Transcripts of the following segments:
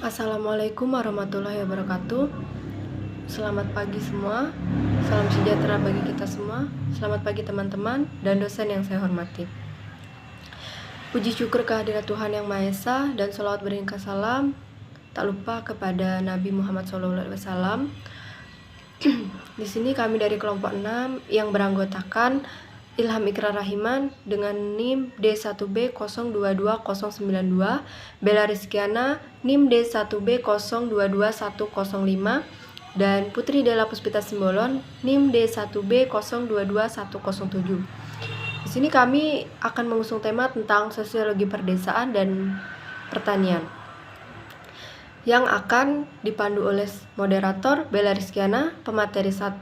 Assalamualaikum warahmatullahi wabarakatuh. Selamat pagi semua. Salam sejahtera bagi kita semua. Selamat pagi teman-teman dan dosen yang saya hormati. Puji syukur kehadirat Tuhan Yang Maha Esa dan sholawat beringkas salam tak lupa kepada Nabi Muhammad SAW. Di sini kami dari kelompok 6 yang beranggotakan Ilham Ikrar Rahiman dengan NIM D1B022092, Bella Rizkiana NIM D1B022105, dan Putri Della Puspita Simbolon NIM D1B022107. Di sini kami akan mengusung tema tentang sosiologi perdesaan dan pertanian yang akan dipandu oleh moderator Bella Rizkiana, pemateri 1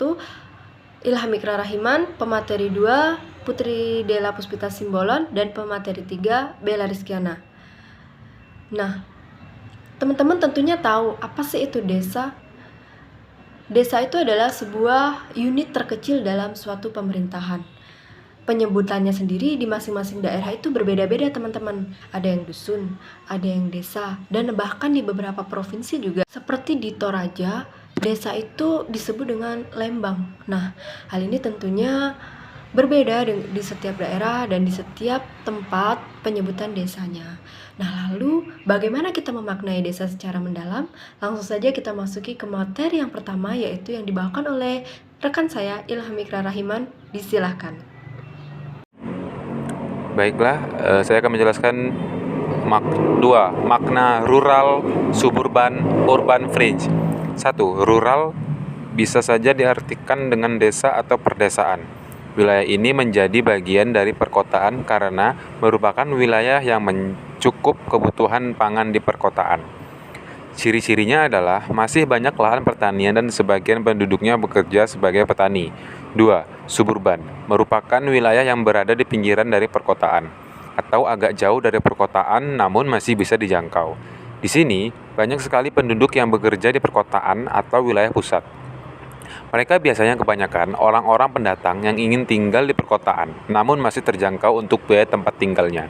Ilham Ikrar Rahiman, pemateri 2 Putri Della Puspita Simbolon, dan pemateri 3 Bella Rizkiana. Nah, teman-teman tentunya tahu apa sih itu desa? Desa itu adalah sebuah unit terkecil dalam suatu pemerintahan. Penyebutannya sendiri di masing-masing daerah itu berbeda-beda, teman-teman. Ada yang dusun, ada yang desa, dan bahkan di beberapa provinsi juga. Seperti di Toraja, desa itu disebut dengan lembang. Nah, hal ini tentunya berbeda di setiap daerah dan di setiap tempat penyebutan desanya. Nah, lalu bagaimana kita memaknai desa secara mendalam? Langsung saja kita masuki ke materi yang pertama, yaitu yang dibawakan oleh rekan saya Ilham Ikrar Rahiman. Disilahkan. Baiklah, saya akan menjelaskan 2. Makna rural, suburban, urban fringe. 1. Rural bisa saja diartikan dengan desa atau perdesaan. Wilayah ini menjadi bagian dari perkotaan karena merupakan wilayah yang mencukup kebutuhan pangan di perkotaan. Ciri-cirinya adalah masih banyak lahan pertanian dan sebagian penduduknya bekerja sebagai petani. 2. Suburban merupakan wilayah yang berada di pinggiran dari perkotaan atau agak jauh dari perkotaan namun masih bisa dijangkau. Di sini, banyak sekali penduduk yang bekerja di perkotaan atau wilayah pusat. Mereka biasanya kebanyakan orang-orang pendatang yang ingin tinggal di perkotaan namun masih terjangkau untuk biaya tempat tinggalnya.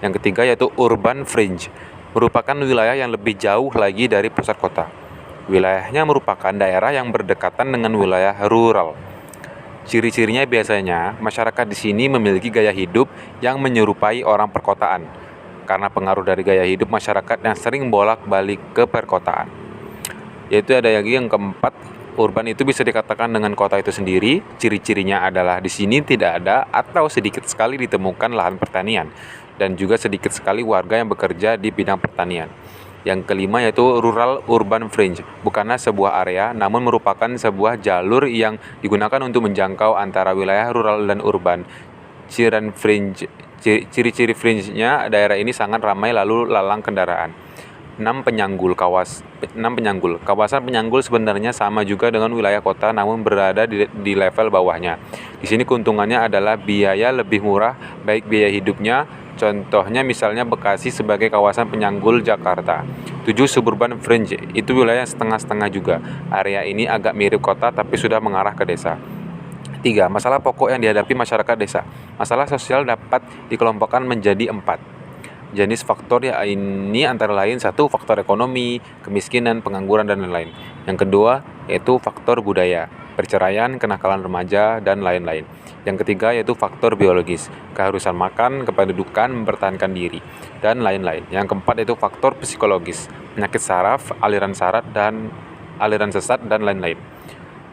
Yang ketiga yaitu urban fringe, merupakan wilayah yang lebih jauh lagi dari pusat kota. Wilayahnya merupakan daerah yang berdekatan dengan wilayah rural. Ciri-cirinya biasanya masyarakat di sini memiliki gaya hidup yang menyerupai orang perkotaan karena pengaruh dari gaya hidup masyarakat yang sering bolak-balik ke perkotaan. Yaitu ada lagi yang keempat, urban itu bisa dikatakan dengan kota itu sendiri. Ciri-cirinya adalah di sini tidak ada atau sedikit sekali ditemukan lahan pertanian dan juga sedikit sekali warga yang bekerja di bidang pertanian. Yang kelima yaitu rural urban fringe, bukanlah sebuah area namun merupakan sebuah jalur yang digunakan untuk menjangkau antara wilayah rural dan urban. Ciri-ciri fringe-nya daerah ini sangat ramai lalu lalang kendaraan. 6. Penyanggul. Kawasan penyanggul sebenarnya sama juga dengan wilayah kota namun berada di level bawahnya. Di sini keuntungannya adalah biaya lebih murah baik biaya hidupnya. Contohnya misalnya Bekasi sebagai kawasan penyanggul Jakarta. 7. Suburban fringe, itu wilayah setengah-setengah juga. Area ini agak mirip kota tapi sudah mengarah ke desa. 3. Masalah pokok yang dihadapi masyarakat desa. Masalah sosial dapat dikelompokkan menjadi 4 jenis faktor, ya ini antara lain 1. Faktor ekonomi, kemiskinan, pengangguran, dan lain-lain. Yang kedua yaitu faktor budaya, perceraian, kenakalan remaja, dan lain-lain. Yang ketiga yaitu faktor biologis, keharusan makan, kependudukan, mempertahankan diri, dan lain-lain. Yang keempat yaitu faktor psikologis, penyakit saraf, aliran sesat, dan lain-lain.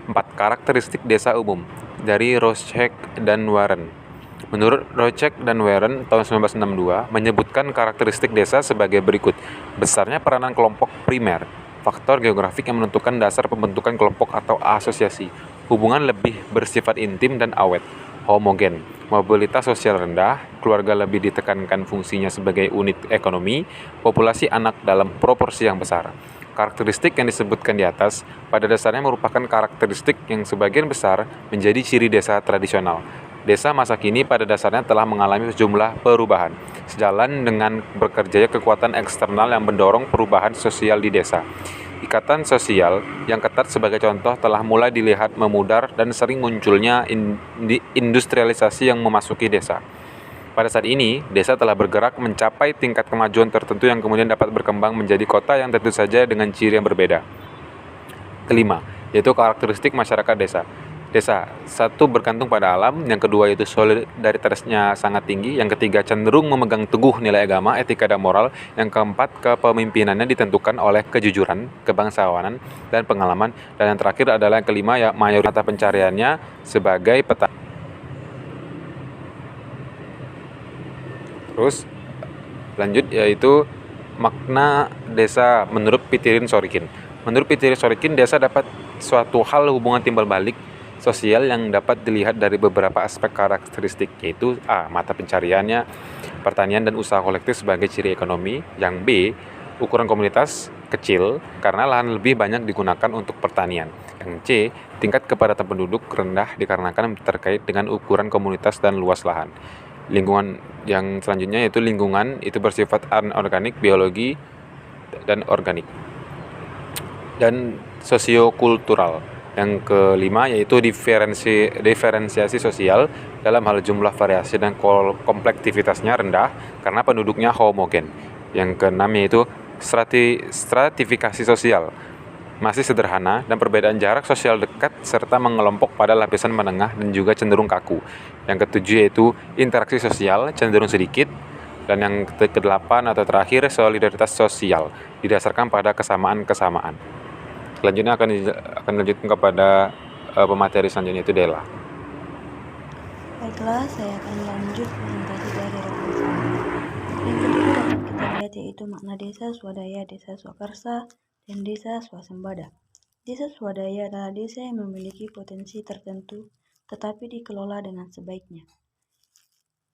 4. Karakteristik desa umum dari Rorschach dan Warren. Menurut Rorschach dan Warren tahun 1962 menyebutkan karakteristik desa sebagai berikut. Besarnya peranan kelompok primer, faktor geografik yang menentukan dasar pembentukan kelompok atau asosiasi, hubungan lebih bersifat intim dan awet, homogen, mobilitas sosial rendah, keluarga lebih ditekankan fungsinya sebagai unit ekonomi, populasi anak dalam proporsi yang besar. Karakteristik yang disebutkan di atas pada dasarnya merupakan karakteristik yang sebagian besar menjadi ciri desa tradisional. Desa masa kini pada dasarnya telah mengalami sejumlah perubahan, sejalan dengan bekerjanya kekuatan eksternal yang mendorong perubahan sosial di desa. Ikatan sosial yang ketat sebagai contoh telah mulai dilihat memudar dan sering munculnya industrialisasi yang memasuki desa. Pada saat ini, desa telah bergerak mencapai tingkat kemajuan tertentu yang kemudian dapat berkembang menjadi kota yang tentu saja dengan ciri yang berbeda. Kelima, yaitu karakteristik masyarakat desa. Desa, satu bergantung pada alam, yang kedua yaitu solidaritasnya sangat tinggi, yang ketiga cenderung memegang teguh nilai agama, etika dan moral, yang keempat kepemimpinannya ditentukan oleh kejujuran, kebangsawanan, dan pengalaman, dan yang terakhir adalah yang kelima ya mayoritas mata pencariannya sebagai petani. Terus lanjut yaitu makna desa menurut Pitirin Sorikin. Menurut Pitirin Sorikin, desa dapat suatu hal hubungan timbal balik sosial yang dapat dilihat dari beberapa aspek karakteristik, yaitu A. Mata pencariannya, pertanian dan usaha kolektif sebagai ciri ekonomi. Yang B. Ukuran komunitas kecil karena lahan lebih banyak digunakan untuk pertanian. Yang C. Tingkat kepadatan penduduk rendah dikarenakan terkait dengan ukuran komunitas dan luas lahan. Lingkungan yang selanjutnya yaitu lingkungan itu bersifat anorganik, biologi, dan organik. Dan sosiokultural. Yang kelima yaitu diferensiasi sosial dalam hal jumlah variasi dan komplektivitasnya rendah karena penduduknya homogen. Yang keenam yaitu stratifikasi sosial masih sederhana dan perbedaan jarak sosial dekat serta mengelompok pada lapisan menengah dan juga cenderung kaku. Yang ketujuh yaitu interaksi sosial cenderung sedikit. Dan yang kedelapan atau terakhir solidaritas sosial didasarkan pada kesamaan-kesamaan. Selanjutnya akan dilanjutkan kepada pemateri selanjutnya itu Dela. Baiklah, saya akan lanjut presentasi dari rekan saya. Yang kedua dapat kita lihat yaitu makna desa swadaya, desa swakarsa, dan desa swasembada. Desa swadaya adalah desa yang memiliki potensi tertentu tetapi dikelola dengan sebaiknya.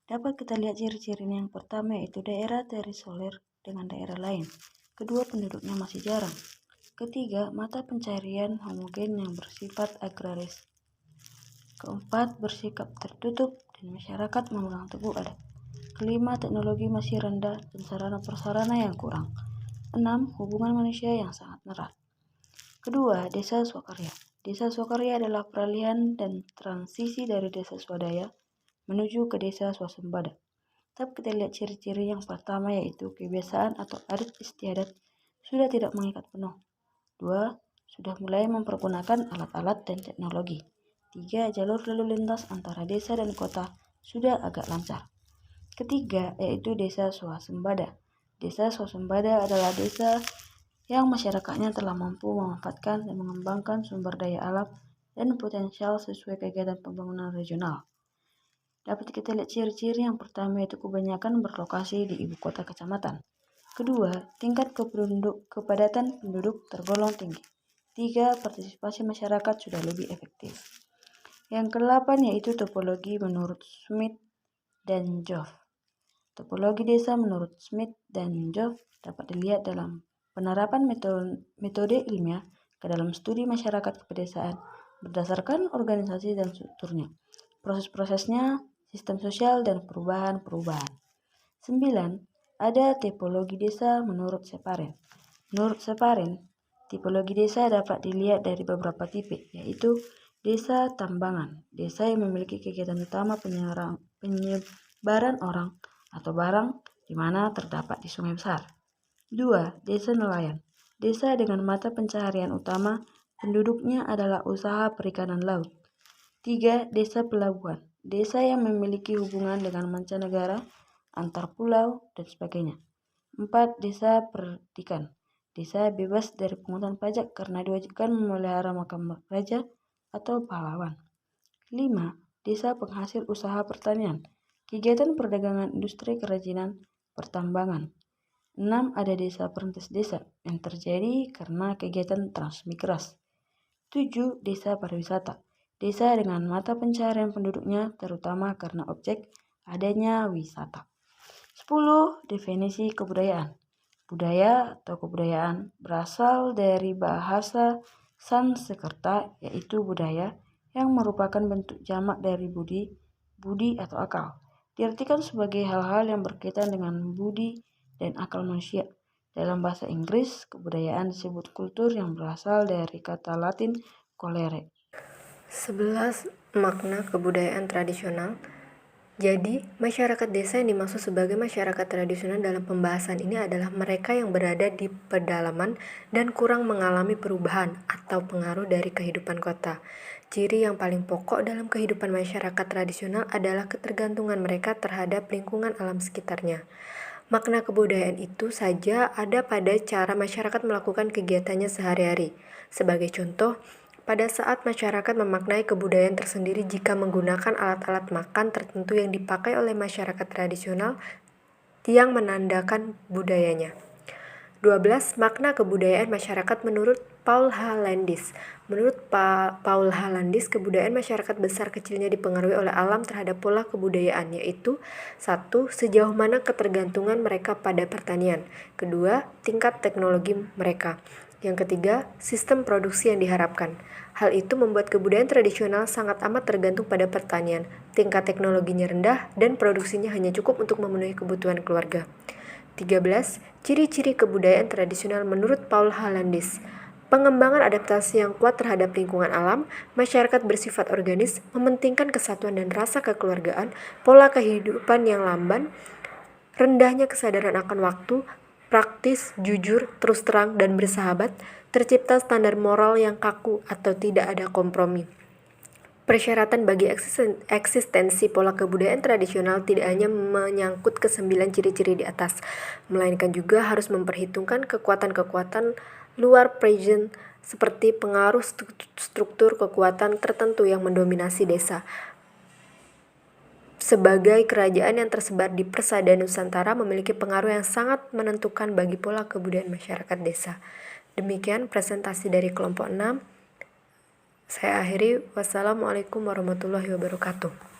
Dapat kita lihat ciri-cirinya. Yang pertama yaitu daerah terisolir dengan daerah lain. Kedua, penduduknya masih jarang. Ketiga, mata pencarian homogen yang bersifat agraris. Keempat, bersikap tertutup dan masyarakat memegang teguh adat. Kelima, teknologi masih rendah dan sarana prasarana yang kurang. 6. Hubungan manusia yang sangat erat. Kedua, desa swakarya. Desa swakarya adalah peralihan dan transisi dari desa swadaya menuju ke desa swasembada. Tapi kita lihat ciri-ciri. Yang pertama yaitu kebiasaan atau adat istiadat sudah tidak mengikat penuh. 2. Sudah mulai mempergunakan alat-alat dan teknologi. 3. Jalur lalu lintas antara desa dan kota sudah agak lancar. Ketiga, yaitu desa swasembada. Desa swasembada adalah desa yang masyarakatnya telah mampu memanfaatkan dan mengembangkan sumber daya alam dan potensial sesuai kegiatan pembangunan regional. Dapat kita lihat ciri-ciri. Yang pertama yaitu kebanyakan berlokasi di ibu kota kecamatan. Kedua, tingkat kepadatan penduduk tergolong tinggi. 3. Partisipasi masyarakat sudah lebih efektif. Yang ke-8 yaitu topologi menurut Smith dan Jove. Topologi desa menurut Smith dan Jove dapat dilihat dalam penerapan metode ilmiah ke dalam studi masyarakat pedesaan berdasarkan organisasi dan strukturnya, proses-prosesnya, sistem sosial, dan perubahan-perubahan. 9. Ada tipologi desa menurut Separen. Menurut Separen, tipologi desa dapat dilihat dari beberapa tipe, yaitu desa tambangan, desa yang memiliki kegiatan utama penyebaran orang atau barang di mana terdapat di sungai besar. 2. Desa nelayan, desa dengan mata pencaharian utama penduduknya adalah usaha perikanan laut. 3. Desa pelabuhan, desa yang memiliki hubungan dengan mancanegara, antar pulau, dan sebagainya. 4. Desa perdikan, desa bebas dari pungutan pajak karena diwajibkan memelihara makam raja atau pahlawan. 5. Desa penghasil usaha pertanian, kegiatan perdagangan, industri kerajinan, pertambangan. 6. Ada desa perintis desa yang terjadi karena kegiatan transmigrasi. 7. Desa pariwisata, desa dengan mata pencaharian penduduknya terutama karena objek adanya wisata. 10. Definisi kebudayaan. Budaya atau kebudayaan berasal dari bahasa Sanskerta yaitu budaya yang merupakan bentuk jamak dari budi atau akal. Diartikan sebagai hal-hal yang berkaitan dengan budi dan akal manusia. Dalam bahasa Inggris, kebudayaan disebut kultur yang berasal dari kata Latin colere. 11. Makna kebudayaan tradisional. Jadi, masyarakat desa yang dimaksud sebagai masyarakat tradisional dalam pembahasan ini adalah mereka yang berada di pedalaman dan kurang mengalami perubahan atau pengaruh dari kehidupan kota. Ciri yang paling pokok dalam kehidupan masyarakat tradisional adalah ketergantungan mereka terhadap lingkungan alam sekitarnya. Makna kebudayaan itu saja ada pada cara masyarakat melakukan kegiatannya sehari-hari. Sebagai contoh, pada saat masyarakat memaknai kebudayaan tersendiri jika menggunakan alat-alat makan tertentu yang dipakai oleh masyarakat tradisional yang menandakan budayanya. 12. Makna kebudayaan masyarakat menurut Paul H. Landis. Menurut Paul H. Landis, kebudayaan masyarakat besar kecilnya dipengaruhi oleh alam terhadap pola kebudayaan, yaitu 1. Sejauh mana ketergantungan mereka pada pertanian. 2. Tingkat teknologi mereka. Yang ketiga, sistem produksi yang diharapkan. Hal itu membuat kebudayaan tradisional sangat amat tergantung pada pertanian. Tingkat teknologinya rendah dan produksinya hanya cukup untuk memenuhi kebutuhan keluarga. 13. Ciri-ciri kebudayaan tradisional menurut Paul H. Landis. Pengembangan adaptasi yang kuat terhadap lingkungan alam, masyarakat bersifat organis, mementingkan kesatuan dan rasa kekeluargaan, pola kehidupan yang lamban, rendahnya kesadaran akan waktu, praktis, jujur, terus terang, dan bersahabat, tercipta standar moral yang kaku atau tidak ada kompromi. Persyaratan bagi eksistensi pola kebudayaan tradisional tidak hanya menyangkut ke-9 ciri-ciri di atas, melainkan juga harus memperhitungkan kekuatan-kekuatan luar present seperti pengaruh struktur kekuatan tertentu yang mendominasi desa. Sebagai kerajaan yang tersebar di persada Nusantara memiliki pengaruh yang sangat menentukan bagi pola kebudayaan masyarakat desa. Demikian presentasi dari kelompok 6. Saya akhiri. Wassalamualaikum warahmatullahi wabarakatuh.